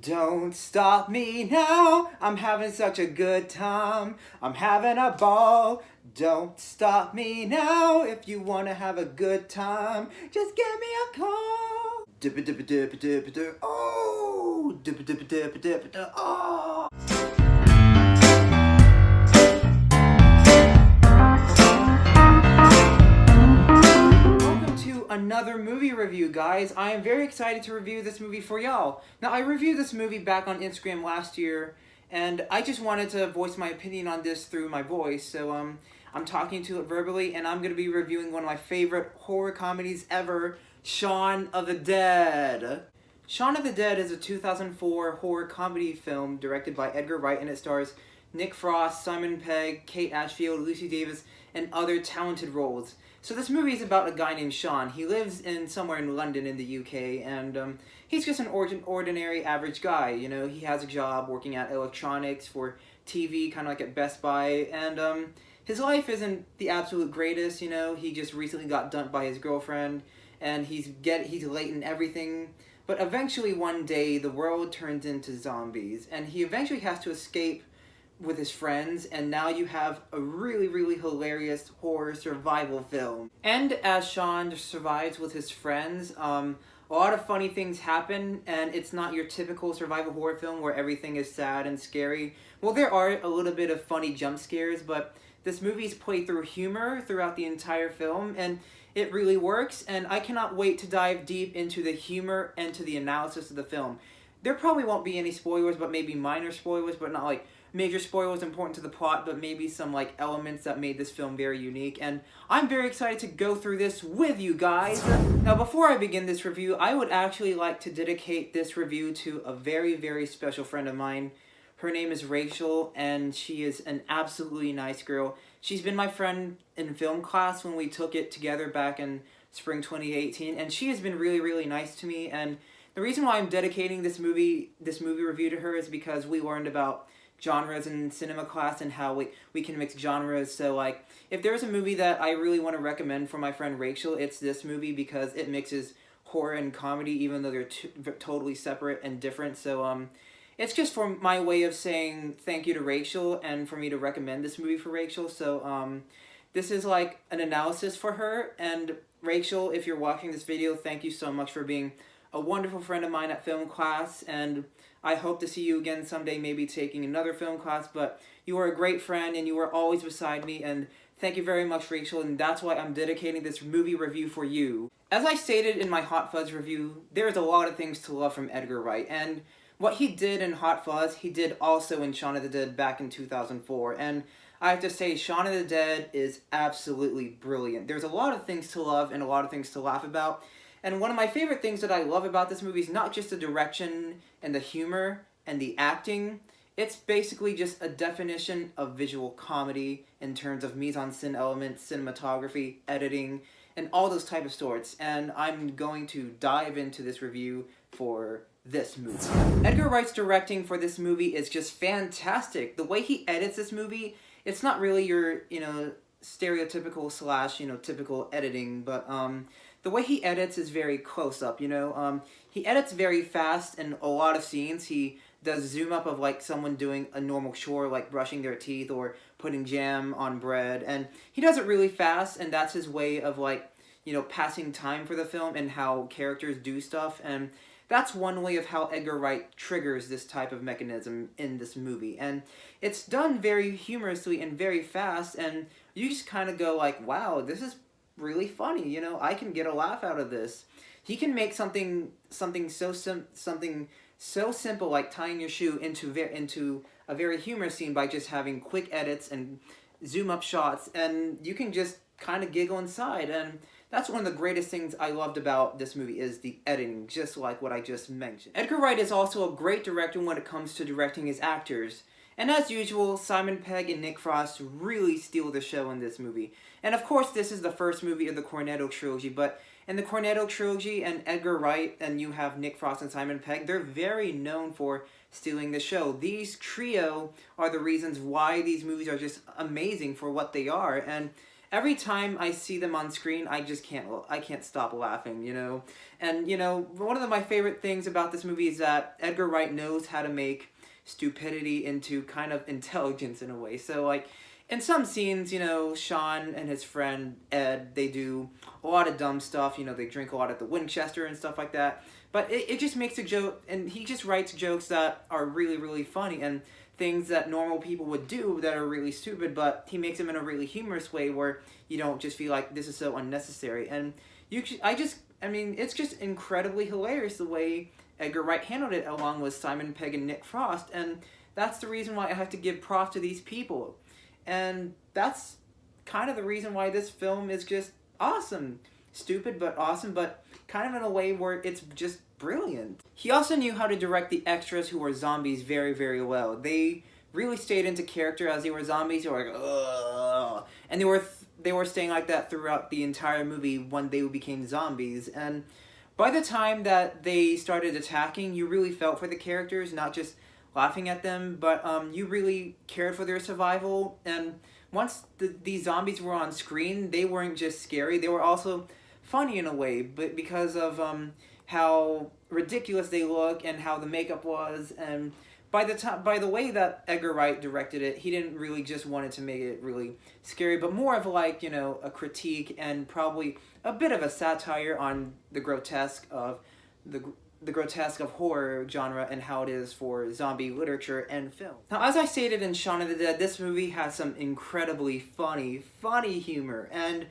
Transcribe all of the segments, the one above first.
Don't stop me now, I'm having such a good time. I'm having a ball. Don't stop me now, if you wanna have a good time, just give me a call. Oh, oh. Another movie review, guys. I am very excited to review this movie for y'all. Now, I reviewed this movie back on Instagram last year, and I just wanted to voice my opinion on this through my voice, so I'm talking to it verbally, and I'm going to be reviewing one of my favorite horror comedies ever, Shaun of the Dead. Shaun of the Dead is a 2004 horror comedy film directed by Edgar Wright, and it stars Nick Frost, Simon Pegg, Kate Ashfield, Lucy Davis, and other talented roles. So this movie is about a guy named Shaun. He lives somewhere in London in the UK, and he's just an ordinary average guy. You know, he has a job working at electronics for TV, kind of like at Best Buy, and his life isn't the absolute greatest. You know, he just recently got dumped by his girlfriend, and he's late in everything. But eventually one day the world turns into zombies, and he eventually has to escape with his friends, and now you have a really, really hilarious horror survival film. And as Shaun survives with his friends, a lot of funny things happen, and it's not your typical survival horror film where everything is sad and scary. Well, there are a little bit of funny jump scares, but this movie's played through humor throughout the entire film, and it really works, and I cannot wait to dive deep into the humor and to the analysis of the film. There probably won't be any spoilers, but maybe minor spoilers, but not like major spoilers important to the plot, but maybe some like elements that made this film very unique, and I'm very excited to go through this with you guys. Now, before I begin this review, I would actually like to dedicate this review to a very, very special friend of mine. Her name is Rachel, and she is an absolutely nice girl. She's been my friend in film class when we took it together back in spring 2018, and she has been really, really nice to me, and the reason why I'm dedicating this movie review to her is because we learned about genres in cinema class and how we can mix genres. So like, if there's a movie that I really want to recommend for my friend Rachel, it's this movie because it mixes horror and comedy, even though they're totally separate and different. So it's just for my way of saying thank you to Rachel and for me to recommend this movie for Rachel. So this is like an analysis for her, and Rachel, if you're watching this video, thank you so much for being a wonderful friend of mine at film class, and I hope to see you again someday, maybe taking another film class, but you are a great friend and you are always beside me, and thank you very much, Rachel, and that's why I'm dedicating this movie review for you. As I stated in my Hot Fuzz review, there's a lot of things to love from Edgar Wright, and what he did in Hot Fuzz, he did also in Shaun of the Dead back in 2004, and I have to say, Shaun of the Dead is absolutely brilliant. There's a lot of things to love and a lot of things to laugh about. And one of my favorite things that I love about this movie is not just the direction and the humor and the acting. It's basically just a definition of visual comedy in terms of mise-en-scène elements, cinematography, editing, and all those type of sorts. And I'm going to dive into this review for this movie. Edgar Wright's directing for this movie is just fantastic. The way he edits this movie, it's not really your, stereotypical / typical editing, but the way he edits is very close up, he edits very fast in a lot of scenes. He does zoom up of like someone doing a normal chore like brushing their teeth or putting jam on bread, and he does it really fast, and that's his way of like, passing time for the film and how characters do stuff, and that's one way of how Edgar Wright triggers this type of mechanism in this movie, and it's done very humorously and very fast, and you just kind of go like, wow, this is really funny, I can get a laugh out of this. He can make something so simple like tying your shoe into a very humorous scene by just having quick edits and zoom up shots, and you can just kind of giggle inside, and that's one of the greatest things I loved about this movie is the editing, just like what I just mentioned. Edgar Wright is also a great director when it comes to directing his actors. And as usual, Simon Pegg and Nick Frost really steal the show in this movie. And of course, this is the first movie of the Cornetto trilogy, but in the Cornetto trilogy and Edgar Wright, and you have Nick Frost and Simon Pegg, they're very known for stealing the show. These trio are the reasons why these movies are just amazing for what they are. And every time I see them on screen, I can't stop laughing, you know. And you know, one of my favorite things about this movie is that Edgar Wright knows how to make stupidity into kind of intelligence in a way. So like in some scenes, you know, Shaun and his friend Ed, they do a lot of dumb stuff. You know, they drink a lot at the Winchester and stuff like that. But it just makes a joke, and he just writes jokes that are really, really funny, and things that normal people would do that are really stupid, but he makes them in a really humorous way where you don't just feel like this is so unnecessary. And I mean, it's just incredibly hilarious the way Edgar Wright handled it, along with Simon Pegg and Nick Frost, and that's the reason why I have to give props to these people. And that's kind of the reason why this film is just awesome. Stupid, but awesome, but kind of in a way where it's just brilliant. He also knew how to direct the extras who were zombies very, very well. They really stayed into character as they were zombies. They were like, ugh. And they were staying like that throughout the entire movie when they became zombies. And by the time that they started attacking, you really felt for the characters, not just laughing at them, but you really cared for their survival. And once these zombies were on screen, they weren't just scary, they were also funny in a way, but because of how ridiculous they look and how the makeup was. And by the way that Edgar Wright directed it, he didn't really just wanted to make it really scary, but more of like, you know, a critique and probably a bit of a satire on the grotesque of horror genre and how it is for zombie literature and film. Now, as I stated in Shaun of the Dead, this movie has some incredibly funny humor. And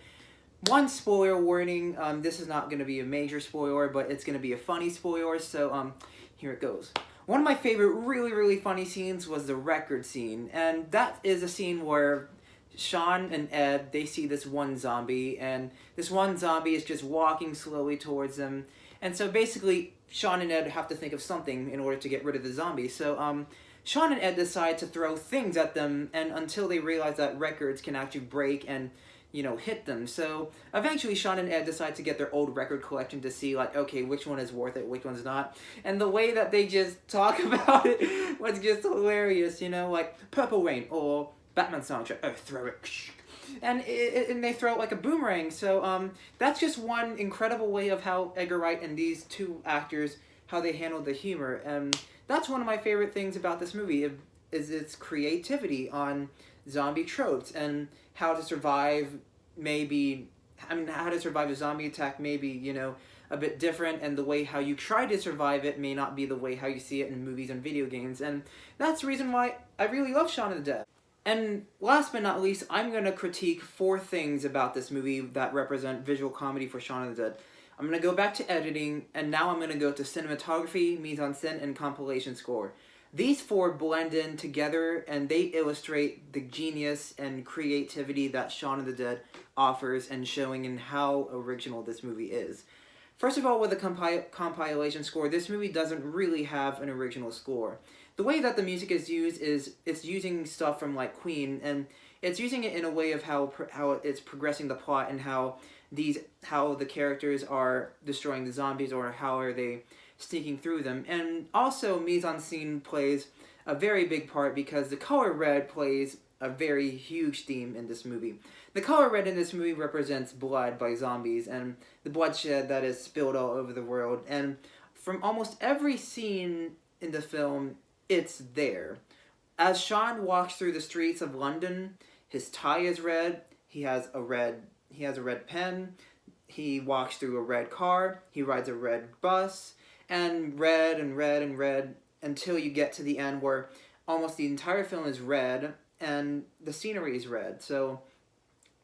one spoiler warning, this is not going to be a major spoiler, but it's going to be a funny spoiler, so here it goes. One of my favorite really, really funny scenes was the record scene, and that is a scene where Shaun and Ed, they see this one zombie, and this one zombie is just walking slowly towards them. And so basically, Shaun and Ed have to think of something in order to get rid of the zombie. So Shaun and Ed decide to throw things at them, and until they realize that records can actually break and, you know, hit them. So eventually Shaun and Ed decide to get their old record collection to see, like, okay, which one is worth it, which one's not. And the way that they just talk about it was just hilarious, you know, like Purple Rain or Batman soundtrack, oh, throw it. And they throw it like a boomerang. So that's just one incredible way of how Edgar Wright and these two actors, how they handled the humor. And that's one of my favorite things about this movie, is its creativity on zombie tropes and how to survive how to survive a zombie attack may be, you know, a bit different, and the way how you try to survive it may not be the way how you see it in movies and video games. And that's the reason why I really love Shaun of the Dead. And last but not least, I'm going to critique 4 things about this movie that represent visual comedy for Shaun of the Dead. I'm going to go back to editing, and now I'm going to go to cinematography, mise-en-scène, and compilation score. These 4 blend in together, and they illustrate the genius and creativity that Shaun of the Dead offers, and showing in how original this movie is. First of all, with the compilation score, this movie doesn't really have an original score. The way that the music is used is it's using stuff from like Queen, and it's using it in a way of how it's progressing the plot, and how the characters are destroying the zombies, or how are they sneaking through them. And also mise-en-scene plays a very big part, because the color red plays a very huge theme in this movie. The color red in this movie represents blood by zombies and the bloodshed that is spilled all over the world. And from almost every scene in the film, it's there. As Shaun walks through the streets of London, his tie is red, he has a red pen, he walks through a red car, he rides a red bus, and red and red and red, until you get to the end where almost the entire film is red and the scenery is red. So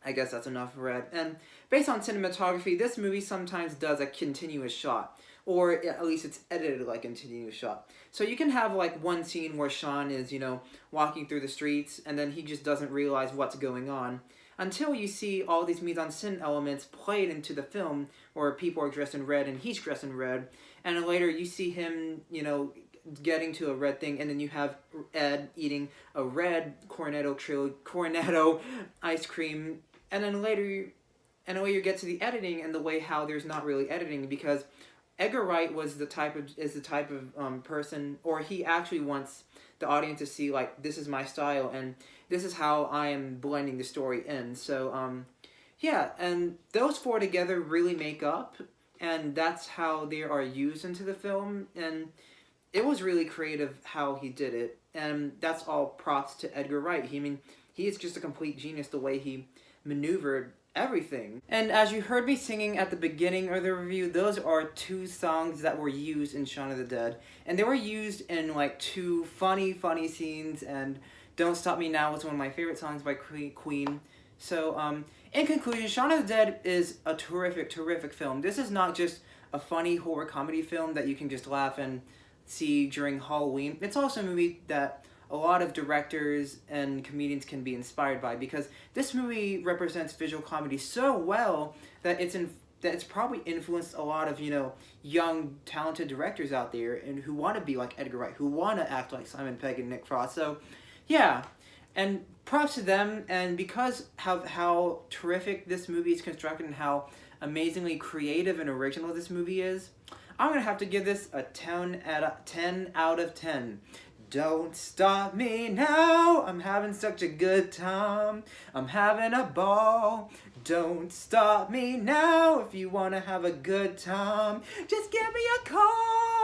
I guess that's enough red. And based on cinematography, this movie sometimes does a continuous shot, or at least it's edited like a continuous shot. So you can have like one scene where Shaun is, you know, walking through the streets, and then he just doesn't realize what's going on, until you see all these mise-en-scène elements played into the film, where people are dressed in red and he's dressed in red, and then later you see him, you know, getting to a red thing, and then you have Ed eating a red cornetto ice cream, and then later you get to the editing and the way how there's not really editing, because Edgar Wright is the type of person, or he actually wants the audience to see, like, this is my style and this is how I am blending the story in. So Yeah, and those four together really make up, and that's how they are used into the film. And it was really creative how he did it, and that's all props to Edgar Wright. He is just a complete genius the way he maneuvered everything. And as you heard me singing at the beginning of the review, those are two songs that were used in Shaun of the Dead, and they were used in like two funny scenes. And Don't Stop Me Now was one of my favorite songs by Queen. So in conclusion, Shaun of the Dead is a terrific film. This is not just a funny horror comedy film that you can just laugh and see during Halloween. It's also a movie that a lot of directors and comedians can be inspired by, because this movie represents visual comedy so well that it's probably influenced a lot of, young talented directors out there and who want to be like Edgar Wright, who want to act like Simon Pegg and Nick Frost. So yeah, and props to them. And because how terrific this movie is constructed and how amazingly creative and original this movie is, I'm going to have to give this a 10 out of 10. Don't stop me now, I'm having such a good time. I'm having a ball. Don't stop me now if you want to have a good time. Just give me a call.